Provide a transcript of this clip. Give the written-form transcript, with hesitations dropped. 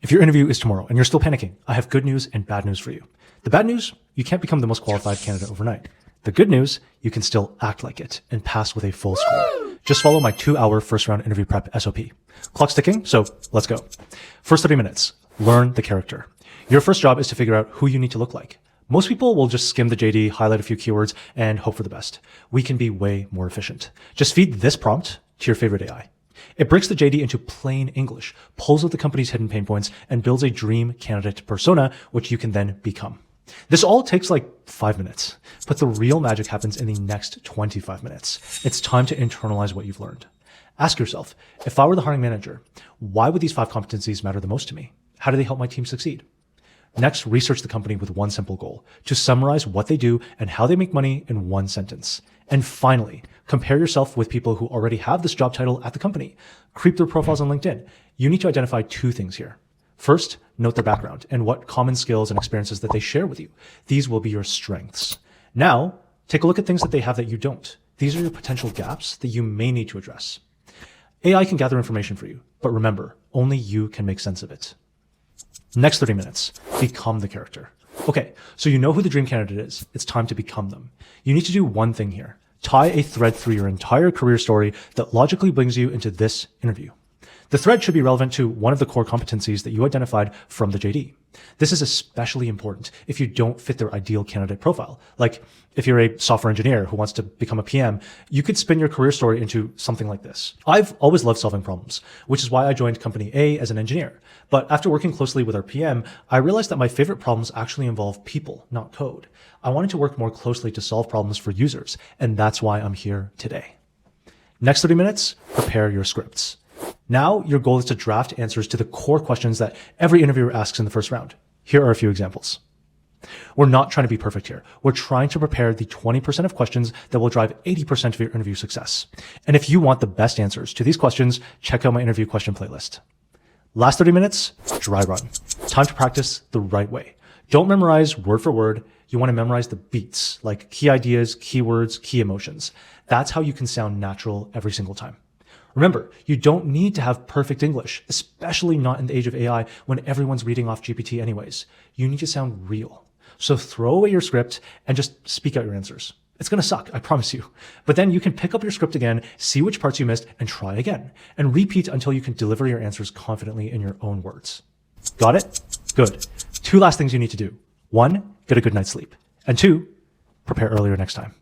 If your interview is tomorrow and you're still panicking, I have good news and bad news for you. The bad news, you can't become the most qualified candidate overnight. The good news, you can still act like it and pass with a full score. Just follow my 2-hour first round interview prep SOP. Clock's ticking, so let's go. First 30 minutes, learn the character. Your first job is to figure out who you need to look like. Most people will just skim the JD, highlight a few keywords, and hope for the best. We can be way more efficient. Just feed this prompt to your favorite AI. It breaks the JD into plain English, pulls out the company's hidden pain points, and builds a dream candidate persona, which you can then become. This all takes like 5 minutes, but the real magic happens in the next 25 minutes. It's time to internalize what you've learned. Ask yourself, if I were the hiring manager, why would these 5 competencies matter the most to me? How do they help my team succeed? Next, research the company with one simple goal, to summarize what they do and how they make money in one sentence. And finally, compare yourself with people who already have this job title at the company. Creep their profiles on LinkedIn. You need to identify 2 things here. First, note their background and what common skills and experiences that they share with you. These will be your strengths. Now, take a look at things that they have that you don't. These are your potential gaps that you may need to address. AI can gather information for you, but remember, only you can make sense of it. Next 30 minutes, become the character. Okay, so you know who the dream candidate is. It's time to become them. You need to do one thing here. Tie a thread through your entire career story that logically brings you into this interview. The thread should be relevant to one of the core competencies that you identified from the JD. This is especially important if you don't fit their ideal candidate profile. Like if you're a software engineer who wants to become a PM, you could spin your career story into something like this. I've always loved solving problems, which is why I joined company A as an engineer. But after working closely with our PM, I realized that my favorite problems actually involve people, not code. I wanted to work more closely to solve problems for users, and that's why I'm here today. Next 30 minutes, prepare your scripts. Now, your goal is to draft answers to the core questions that every interviewer asks in the first round. Here are a few examples. We're not trying to be perfect here. We're trying to prepare the 20% of questions that will drive 80% of your interview success. And if you want the best answers to these questions, check out my interview question playlist. Last 30 minutes, dry run. Time to practice the right way. Don't memorize word for word. You want to memorize the beats, like key ideas, keywords, key emotions. That's how you can sound natural every single time. Remember, you don't need to have perfect English, especially not in the age of AI when everyone's reading off GPT anyways. You need to sound real. So throw away your script and just speak out your answers. It's going to suck, I promise you. But then you can pick up your script again, see which parts you missed, and try again. And repeat until you can deliver your answers confidently in your own words. Got it? Good. 2 last things you need to do. 1, get a good night's sleep. And 2, prepare earlier next time.